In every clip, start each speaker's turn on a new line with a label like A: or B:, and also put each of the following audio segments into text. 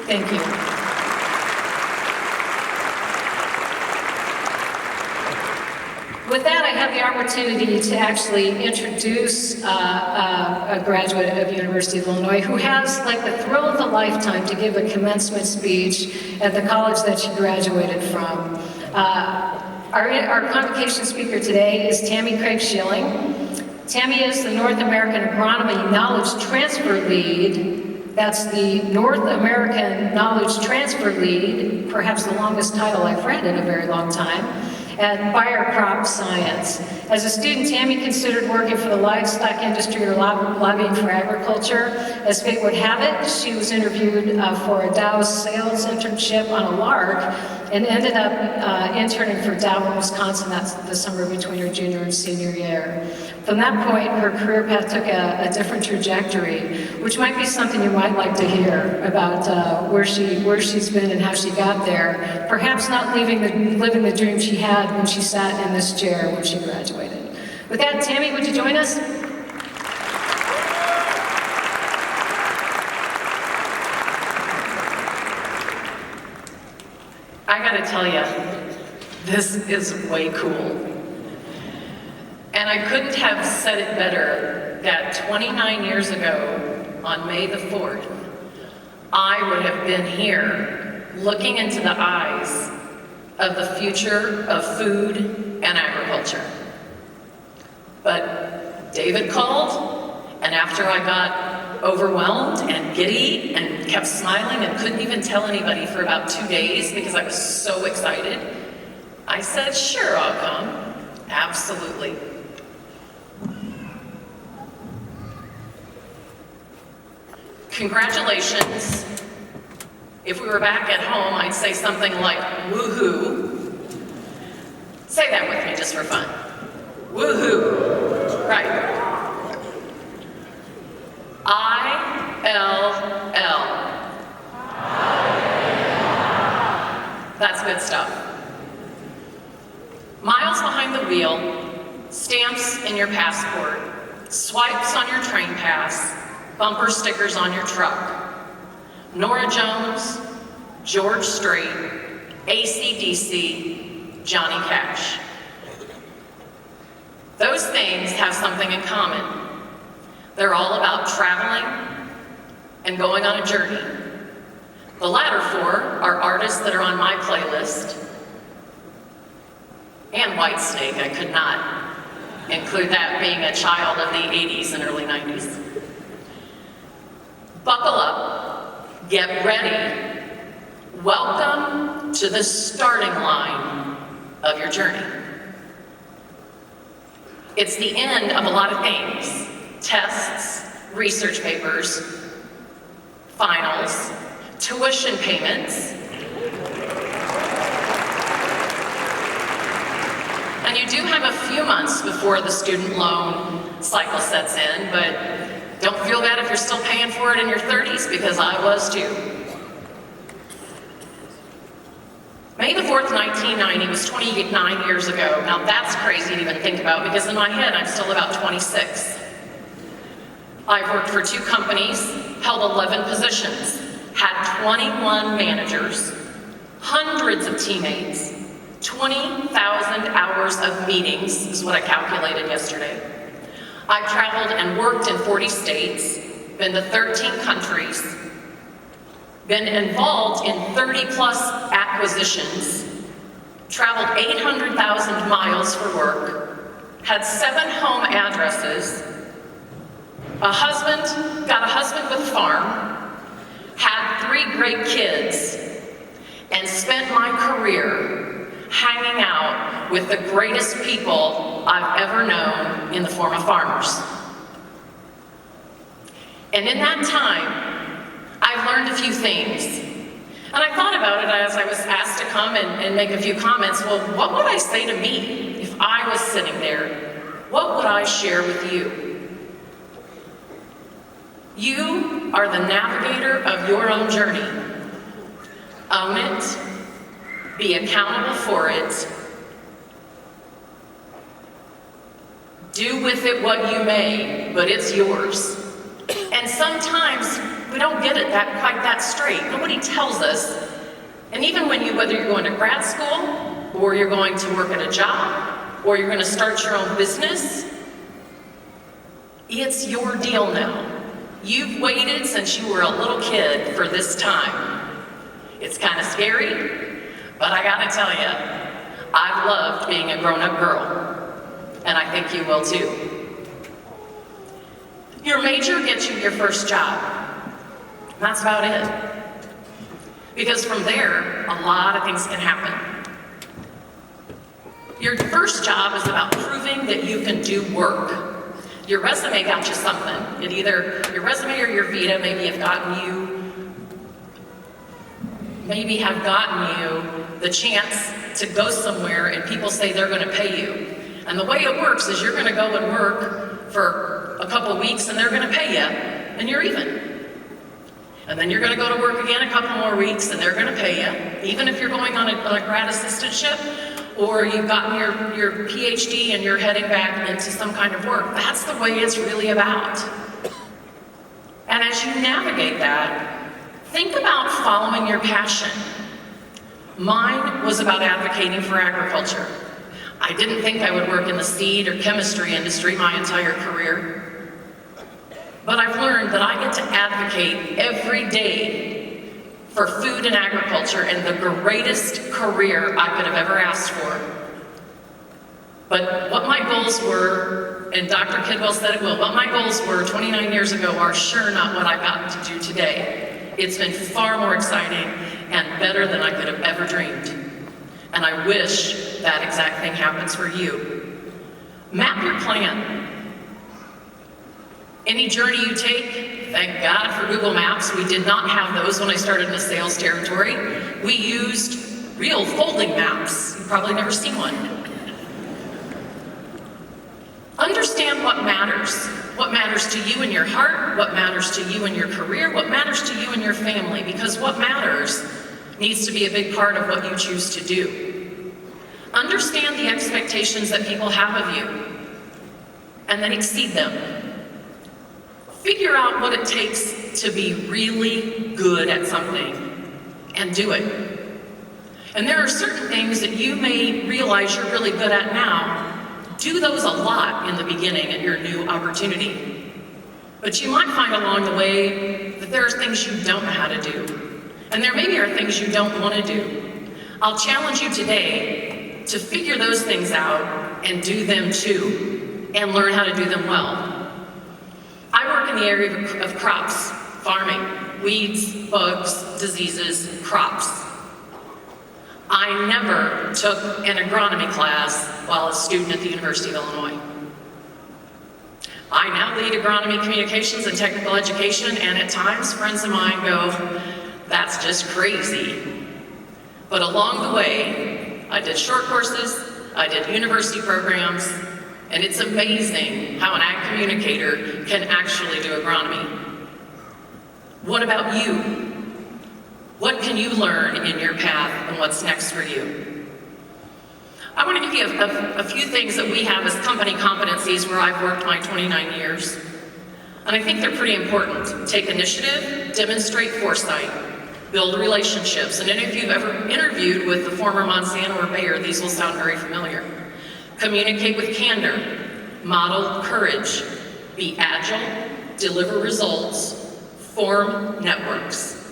A: Thank you. With that, I have the opportunity to actually introduce a graduate of University of Illinois who has like the thrill of a lifetime to give a commencement speech at the college that she graduated from. Our convocation speaker today is Tami Schilling. Tami is the North American Agronomy Knowledge Transfer Lead. That's the North American Knowledge Transfer Lead, perhaps the longest title I've read in a very long time, at Bayer Crop Science. As a student, Tami considered working for the livestock industry or lobbying for agriculture. As fate would have it, she was interviewed for a Dow sales internship on a lark and ended up interning for Dow in Wisconsin. That's the summer between her junior and senior year. From that point, her career path took a different trajectory, which might be something you might like to hear about where she's been and how she got there. Perhaps not living the dream she had when she sat in this chair when she graduated. With that, Tami, would you join us?
B: I gotta tell you, this is way cool. And I couldn't have said it better that 29 years ago, on May the 4th, I would have been here looking into the eyes of the future of food and agriculture. But David called, and after I got overwhelmed and giddy and kept smiling and couldn't even tell anybody for about 2 days because I was so excited, I said, sure, I'll come. Absolutely. Congratulations. If we were back at home, I'd say something like, woohoo. Say that with me just for fun. Woohoo. Right. I-L-L. That's good stuff. Miles behind the wheel, stamps in your passport, swipes on your train pass, bumper stickers on your truck. Norah Jones, George Strait, AC/DC, Johnny Cash. Those things have something in common. They're all about traveling and going on a journey. The latter four are artists that are on my playlist, and Whitesnake. I could not include that being a child of the 80s and early 90s. Buckle up, get ready. Welcome to the starting line of your journey. It's the end of a lot of things: tests, research papers, finals, tuition payments, and you do have a few months before the student loan cycle sets in, but don't feel bad if you're still paying for it in your 30s, because I was too. May the 4th, 1990 was 29 years ago. Now that's crazy to even think about, because in my head I'm still about 26. I've worked for 2 companies, held 11 positions, had 21 managers, hundreds of teammates, 20,000 hours of meetings is what I calculated yesterday. I've traveled and worked in 40 states, been to 13 countries, been involved in 30+ acquisitions, traveled 800,000 miles for work, had 7 home addresses, got a husband with a farm, had 3 great kids, and spent my career hanging out with the greatest people I've ever known in the form of farmers. And in that time, I've learned a few things. And I thought about it as I was asked to come and make a few comments. Well, what would I say to me if I was sitting there? What would I share with you? You are the navigator of your own journey. Own it. Be accountable for it. Do with it what you may, but it's yours. And sometimes we don't get it quite that straight. Nobody tells us. And even whether you're going to grad school, or you're going to work at a job, or you're going to start your own business, it's your deal now. You've waited since you were a little kid for this time. It's kind of scary, but I gotta tell you, I've loved being a grown-up girl, and I think you will too. Your major gets you your first job. That's about it. Because from there, a lot of things can happen. Your first job is about proving that you can do work. Your resume got you something. Your resume or your vita maybe have gotten you the chance to go somewhere and people say they're gonna pay you. And the way it works is you're gonna go and work for a couple weeks and they're gonna pay you, and you're even. And then you're gonna go to work again a couple more weeks and they're gonna pay you, even if you're going on a grad assistantship, or you've gotten your PhD and you're heading back into some kind of work. That's the way it's really about. And as you navigate that, think about following your passion. Mine was about advocating for agriculture. I didn't think I would work in the seed or chemistry industry my entire career. But I've learned that I get to advocate every day for food and agriculture, and the greatest career I could have ever asked for. But what my goals were, and Dr. Kidwell said it will, what my goals were 29 years ago are sure not what I've gotten to do today. It's been far more exciting and better than I could have ever dreamed. And I wish that exact thing happens for you. Map your plan. Any journey you take, thank God for Google Maps. We did not have those when I started in the sales territory. We used real folding maps. You've probably never seen one. Understand what matters. What matters to you in your heart, what matters to you in your career, what matters to you in your family, because what matters needs to be a big part of what you choose to do. Understand the expectations that people have of you, and then exceed them. Figure out what it takes to be really good at something, and do it. And there are certain things that you may realize you're really good at now. Do those a lot in the beginning at your new opportunity. But you might find along the way that there are things you don't know how to do. And there maybe are things you don't want to do. I'll challenge you today to figure those things out and do them too, and learn how to do them well. I work in the area of crops, farming, weeds, bugs, diseases, crops. I never took an agronomy class while a student at the University of Illinois. I now lead agronomy communications and technical education, and at times friends of mine go, that's just crazy. But along the way, I did short courses, I did university programs, and it's amazing how an ag communicator can actually do agronomy. What about you? What can you learn in your path, and what's next for you? I want to give you a few things that we have as company competencies where I've worked my 29 years. And I think they're pretty important. Take initiative, demonstrate foresight, build relationships. And if you've ever interviewed with the former Monsanto or Bayer, these will sound very familiar. Communicate with candor, model courage, be agile, deliver results, form networks.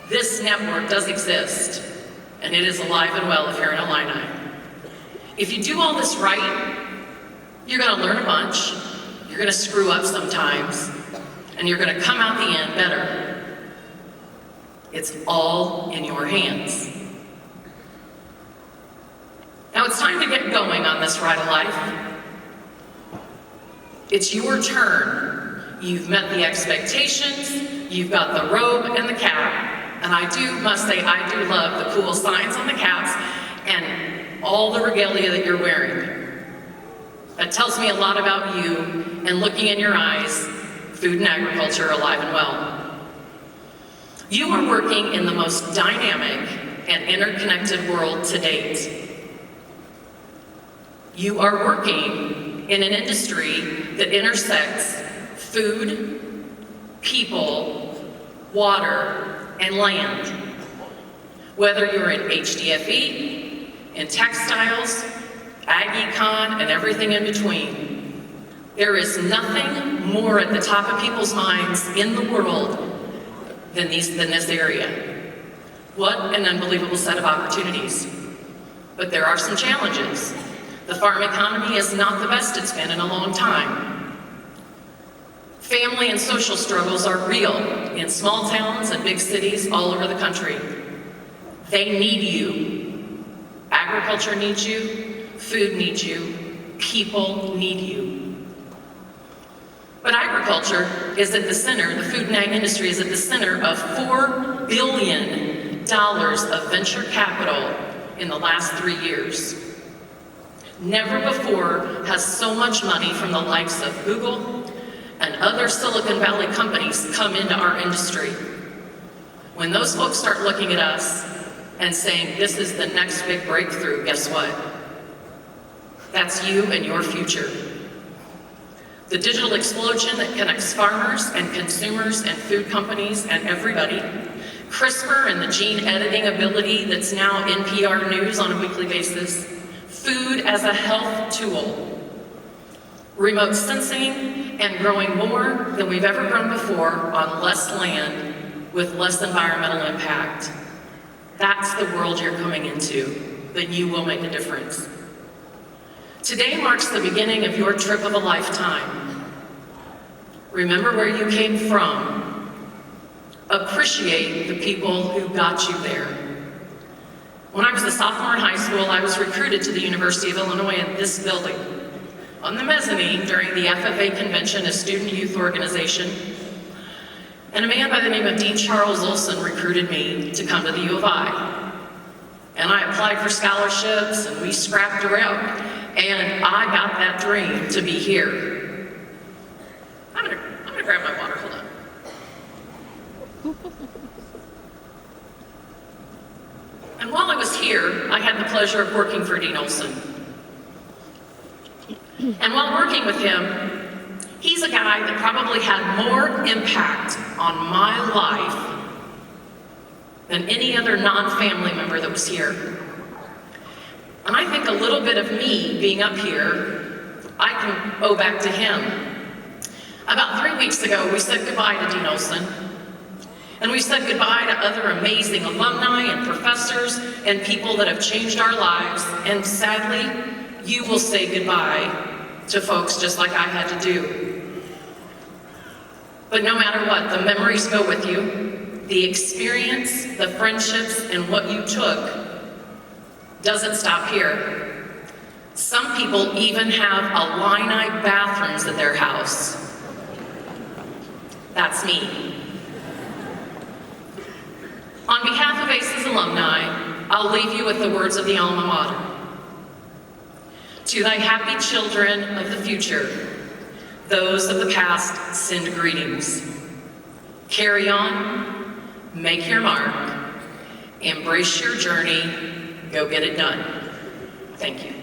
B: This network does exist, and it is alive and well if you're in Illini. If you do all this right, you're gonna learn a bunch, you're gonna screw up sometimes, and you're gonna come out the end better. It's all in your hands. Now it's time to get going on this ride of life. It's your turn. You've met the expectations, you've got the robe and the cap, and I must say, I do love the cool signs on the caps and all the regalia that you're wearing. That tells me a lot about you, and looking in your eyes, food and agriculture are alive and well. You are working in the most dynamic and interconnected world to date. You are working in an industry that intersects food, people, water, and land. Whether you're in HDFE, in textiles, ag econ, and everything in between, there is nothing more at the top of people's minds in the world than this area. What an unbelievable set of opportunities. But there are some challenges. The farm economy is not the best it's been in a long time. Family and social struggles are real in small towns and big cities all over the country. They need you. Agriculture needs you. Food needs you. People need you. But agriculture is at the center, the food and ag industry is at the center of $4 billion of venture capital in the last 3 years. Never before has so much money from the likes of Google and other Silicon Valley companies come into our industry. When those folks start looking at us and saying, this is the next big breakthrough, guess what? That's you and your future. The digital explosion that connects farmers and consumers and food companies and everybody, CRISPR and the gene editing ability that's now in PR news on a weekly basis, food as a health tool, remote sensing and growing more than we've ever grown before on less land with less environmental impact. That's the world you're coming into, then you will make a difference. Today marks the beginning of your trip of a lifetime. Remember where you came from. Appreciate the people who got you there. When I was a sophomore in high school, I was recruited to the University of Illinois in this building, on the mezzanine during the FFA convention, a student youth organization. And a man by the name of Dean Charles Olson recruited me to come to the U of I. And I applied for scholarships and we scrapped around. And I got that dream to be here. I'm gonna grab my water, hold on. And while I was here, I had the pleasure of working for Dean Olson. And while working with him, he's a guy that probably had more impact on my life than any other non-family member that was here. And I think a little bit of me being up here, I can owe back to him. About 3 weeks ago, we said goodbye to Dean Olson. And we said goodbye to other amazing alumni and professors and people that have changed our lives. And sadly, you will say goodbye to folks just like I had to do. But no matter what, the memories go with you. The experience, the friendships, and what you took doesn't stop here. Some people even have Illini bathrooms at their house. That's me. On behalf of ACES alumni, I'll leave you with the words of the alma mater. To thy happy children of the future, those of the past send greetings. Carry on, make your mark, embrace your journey, go get it done. Thank you.